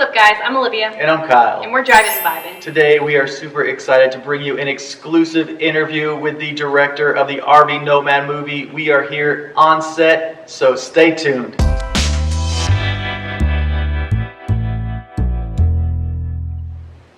up, guys? I'm Olivia. And I'm Kyle. And we're Drivin and Vibin. Today we are super excited to bring you an exclusive interview with the director of the RV Nomad movie. We are here on set, so stay tuned.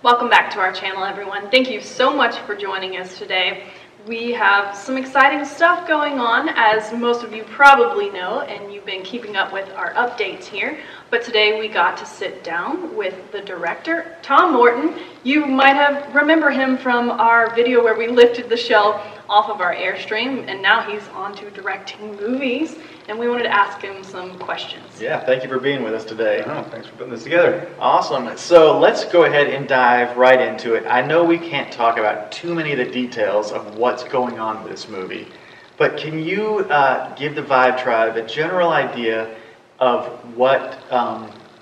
Welcome back to our channel, everyone. Thank you so much for joining us today. We have some exciting stuff going on, as most of you probably know, and you've been keeping up with our updates here. But today we got to sit down with the director, Tom Morton. You might have remember him from our video where we lifted the shell off of our Airstream, and now he's on to directing movies, and we wanted to ask him some questions. Yeah, thank you for being with us today. Oh, thanks for putting this together. Awesome. So let's go ahead and dive right into it. I know we can't talk about too many of the details of what's going on with this movie, but can you give the Vibe Tribe a general idea of what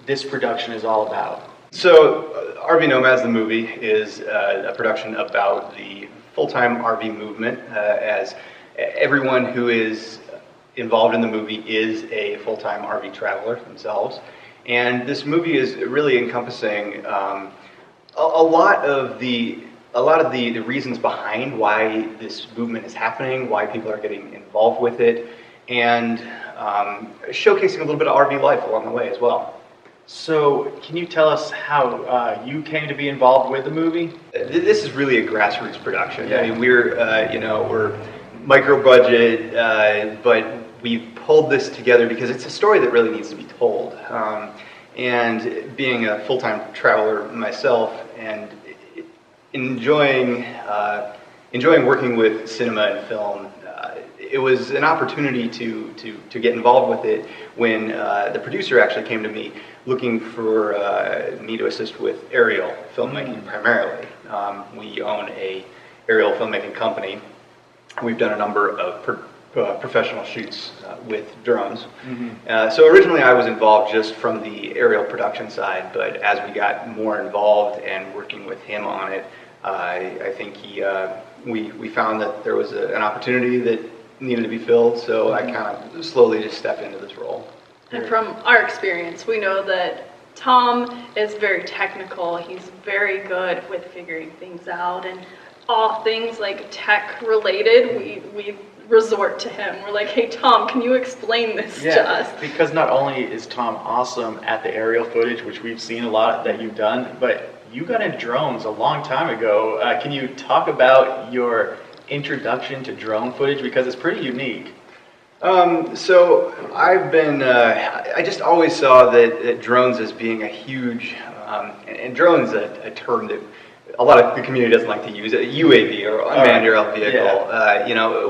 this production is all about? So, RV Nomads, the movie, is a production about the full-time RV movement, as everyone who is involved in the movie is a full-time RV traveler themselves. And this movie is really encompassing a lot of the reasons behind why this movement is happening, why people are getting involved with it, and showcasing a little bit of RV life along the way as well. So, can you tell us how you came to be involved with the movie? This is really a grassroots production. Yeah. I mean, we're micro budget, but we've pulled this together because it's a story that really needs to be told. And being a full-time traveler myself and enjoying working with cinema and film, it was an opportunity to get involved with it when the producer actually came to me looking for me to assist with aerial filmmaking primarily. We own a aerial filmmaking company. We've done a number of professional shoots with drones. So originally I was involved just from the aerial production side, but as we got more involved and working with him on it, I think we found that there was an opportunity that needed to be filled, so I kind of slowly just stepped into this role. And from our experience, we know that Tom is very technical. He's very good with figuring things out, and all things like tech related, we resort to him. We're like, hey Tom, can you explain this to us? Because not only is Tom awesome at the aerial footage, which we've seen a lot that you've done, but you got into drones a long time ago. Can you talk about your introduction to drone footage, because it's pretty unique? So I just always saw that drones as being a huge, and drones a term that a lot of the community doesn't like to use, UAV or unmanned aerial vehicle.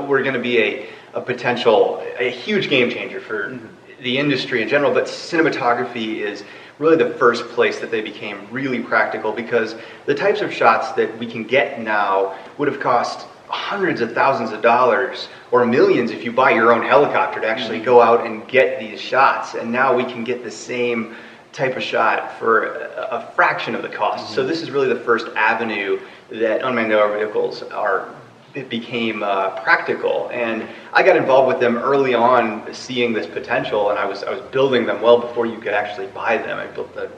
We're going to be a huge game changer for the industry in general, but cinematography is really the first place that they became really practical, because the types of shots that we can get now would have cost hundreds of thousands of dollars or millions if you buy your own helicopter to actually go out and get these shots, and now we can get the same type of shot for a fraction of the cost. So this is really the first avenue that unmanned aerial vehicles became practical, and I got involved with them early on, seeing this potential, and I was building them well before you could actually buy them. I built the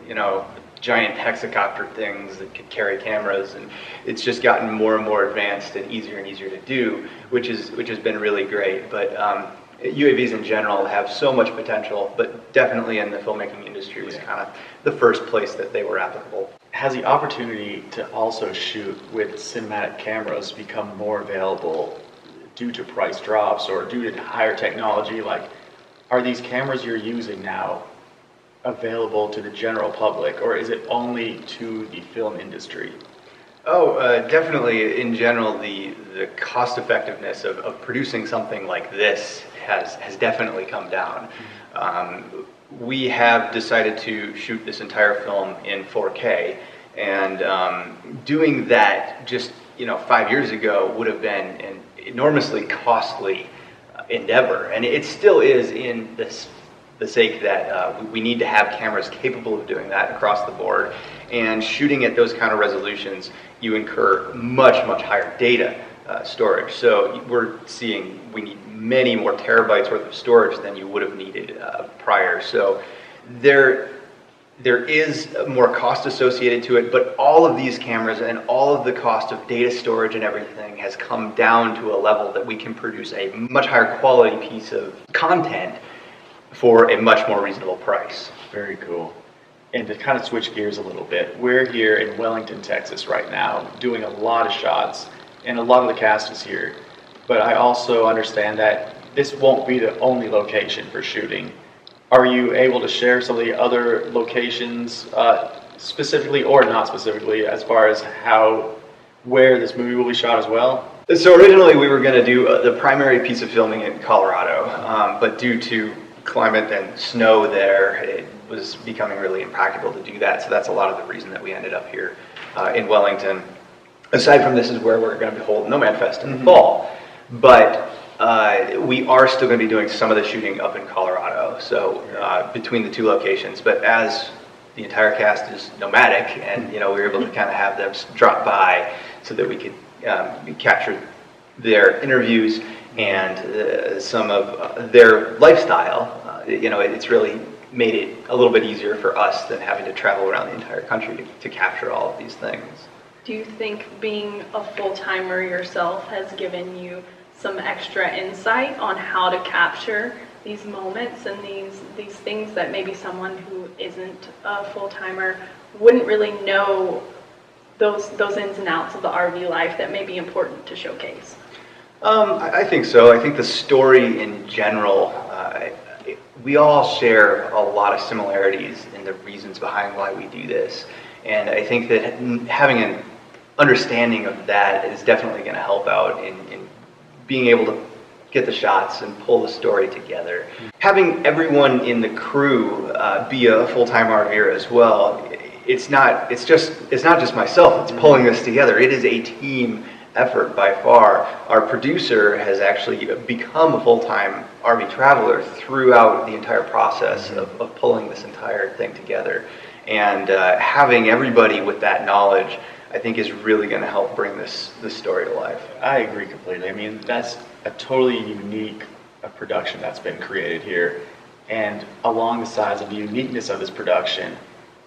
giant hexacopter things that could carry cameras, and it's just gotten more and more advanced and easier to do, which has been really great. But UAVs in general have so much potential, but definitely in the filmmaking industry was kind of the first place that they were applicable. Has the opportunity to also shoot with cinematic cameras become more available due to price drops or due to higher technology? Like, are these cameras you're using now available to the general public, or is it only to the film industry? Oh, definitely. In general, the cost effectiveness of producing something like this has definitely come down. We have decided to shoot this entire film in 4K, and doing that just 5 years ago would have been an enormously costly endeavor, and it still is, in the sake that we need to have cameras capable of doing that across the board. And shooting at those kind of resolutions, you incur much higher data storage. So we're seeing we need many more terabytes worth of storage than you would have needed prior. So there there is more cost associated to it, but all of these cameras and all of the cost of data storage and everything has come down to a level that we can produce a much higher quality piece of content for a much more reasonable price. Very cool. And to kind of switch gears a little bit, we're here in Wellington, Texas right now, doing a lot of shots, and a lot of the cast is here. But I also understand that this won't be the only location for shooting. Are you able to share some of the other locations, specifically or not specifically, as far as where this movie will be shot as well? So originally we were going to do the primary piece of filming in Colorado, but due to climate and snow there, it was becoming really impractical to do that. So that's a lot of the reason that we ended up here in Wellington. Aside from this is where we're going to be holding Nomad Fest in the fall. But we are still going to be doing some of the shooting up in Colorado, so between the two locations. But as the entire cast is nomadic, and we were able to kind of have them drop by so that we could capture their interviews and some of their lifestyle. It's really made it a little bit easier for us than having to travel around the entire country to capture all of these things. Do you think being a full-timer yourself has given you some extra insight on how to capture these moments and these things that maybe someone who isn't a full-timer wouldn't really know, those ins and outs of the RV life that may be important to showcase? I think so. I think the story in general, we all share a lot of similarities in the reasons behind why we do this. And I think that having an understanding of that is definitely going to help out in being able to get the shots and pull the story together. Having everyone in the crew be a full-time RVer as well, it's not just myself that's pulling this together. It is a team effort by far. Our producer has actually become a full-time RV traveler throughout the entire process of pulling this entire thing together. And having everybody with that knowledge, I think, is really going to help bring this story to life. I agree completely. I mean, that's a totally unique production that's been created here. And along the sides of the uniqueness of this production,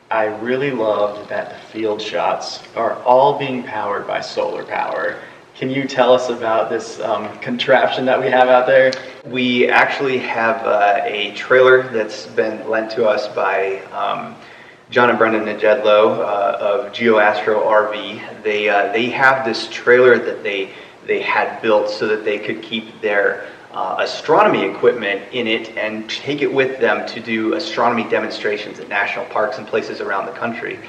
I really loved that the field shots are all being powered by solar power. Can you tell us about this contraption that we have out there? We actually have a trailer that's been lent to us by John and Brendan Najedlow of GeoAstro RV. They have this trailer that they had built so that they could keep their astronomy equipment in it and take it with them to do astronomy demonstrations at national parks and places around the country.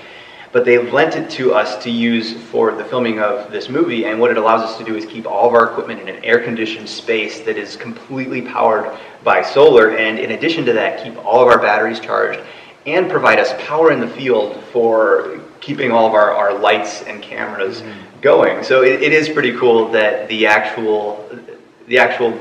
But they lent it to us to use for the filming of this movie, and what it allows us to do is keep all of our equipment in an air-conditioned space that is completely powered by solar, and in addition to that, keep all of our batteries charged and provide us power in the field for keeping all of our lights and cameras going. So it is pretty cool that the actual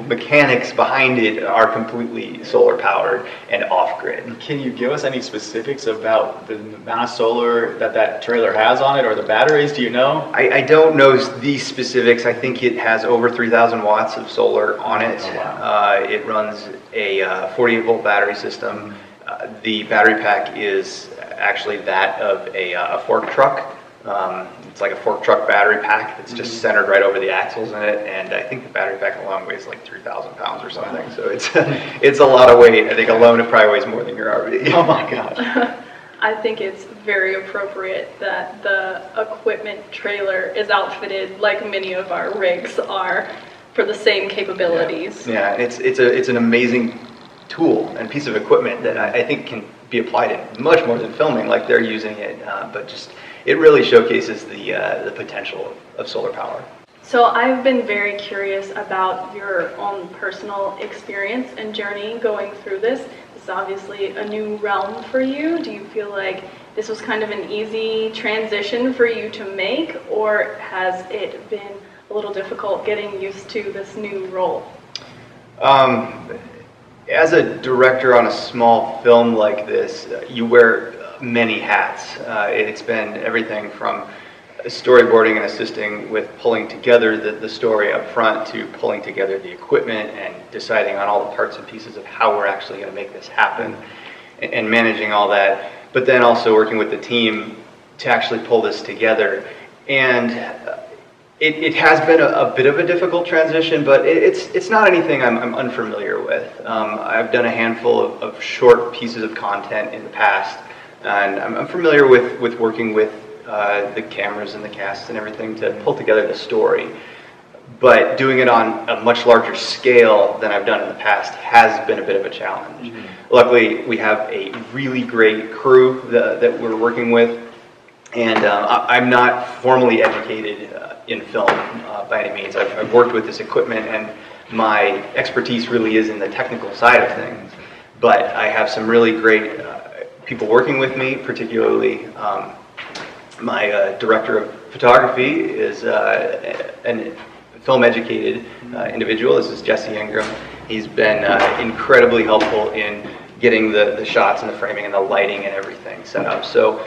mechanics behind it are completely solar powered and off grid. Can you give us any specifics about the amount of solar that trailer has on it, or the batteries? Do you know? I don't know the specifics. I think it has over 3,000 watts of solar on it. Oh, wow. It runs a 48 volt battery system. The battery pack is actually that of a fork truck. It's like a fork truck battery pack that's just centered right over the axles in it, and I think the battery pack alone weighs like 3,000 pounds or something. Wow. So it's a lot of weight. I think alone it probably weighs more than your RV. Oh my gosh. I think it's very appropriate that the equipment trailer is outfitted like many of our rigs are for the same capabilities. Yeah, it's an amazing tool and piece of equipment that I think can be applied in much more than filming like they're using it, but just it really showcases the potential of solar power. So I've been very curious about your own personal experience and journey going through this. This is obviously a new realm for you. Do you feel like this was kind of an easy transition for you to make, or has it been a little difficult getting used to this new role? As a director on a small film like this, you wear many hats. It's been everything from storyboarding and assisting with pulling together the story up front to pulling together the equipment and deciding on all the parts and pieces of how we're actually going to make this happen and managing all that. but then also working with the team to actually pull this together. And it has been a bit of a difficult transition, but it's not anything I'm unfamiliar with. I've done a handful of short pieces of content in the past, and I'm familiar with working with the cameras and the casts and everything to pull together the story. But doing it on a much larger scale than I've done in the past has been a bit of a challenge. Mm-hmm. Luckily, we have a really great crew that we're working with, and I'm not formally educated in film by any means. I've worked with this equipment, and my expertise really is in the technical side of things. But I have some really great people working with me, particularly my director of photography is an film-educated individual. This is Jesse Ingram. He's been incredibly helpful in getting the shots and the framing and the lighting and everything set up. So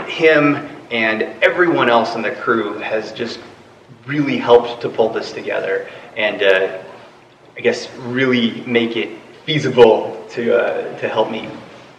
him and everyone else in the crew has just really helped to pull this together and I guess really make it feasible to help me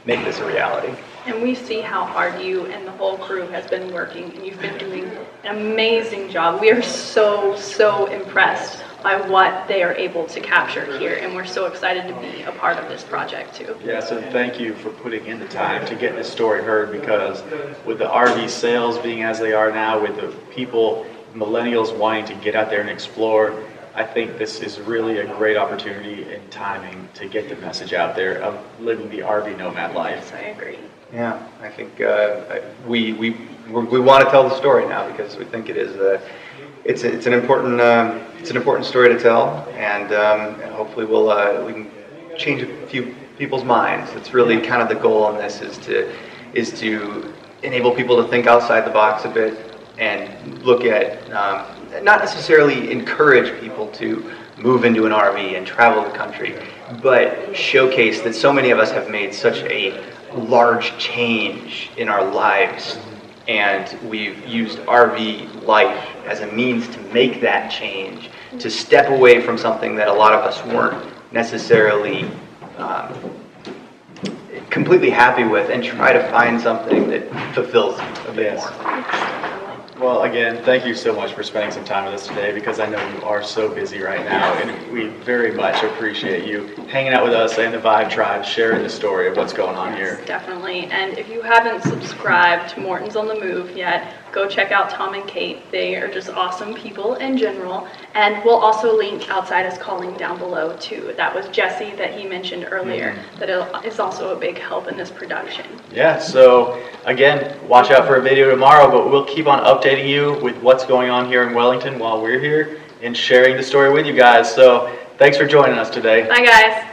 make this a reality. And we see how hard you and the whole crew has been working, and you've been doing an amazing job. We are so impressed by what they are able to capture here, and we're so excited to be a part of this project too. Yes, and thank you for putting in the time to get this story heard, because with the RV sales being as they are now, with the people, millennials wanting to get out there and explore, I think this is really a great opportunity and timing to get the message out there of living the RV nomad life. I agree. Yeah, I think we want to tell the story now because we think it is it's an important story to tell, and hopefully we can change a few people's minds. It's really kind of the goal on this is to enable people to think outside the box a bit and look at not necessarily encourage people to move into an RV and travel the country, but showcase that so many of us have made such a large change in our lives, and we've used RV life as a means to make that change, to step away from something that a lot of us weren't necessarily completely happy with, and try to find something that fulfills a bit more. Well, again, thank you so much for spending some time with us today, because I know you are so busy right now, and we very much appreciate you hanging out with us and the Vibe Tribe, sharing the story of what's going on here. Definitely. And if you haven't subscribed to Morton's on the Move yet, go check out Tom and Kate. They are just awesome people in general. And we'll also link Outside Is Calling down below too. That was Jesse that he mentioned earlier, that is also a big help in this production. Yeah, so again, watch out for a video tomorrow, but we'll keep on updating you with what's going on here in Wellington while we're here and sharing the story with you guys. So thanks for joining us today. Bye guys.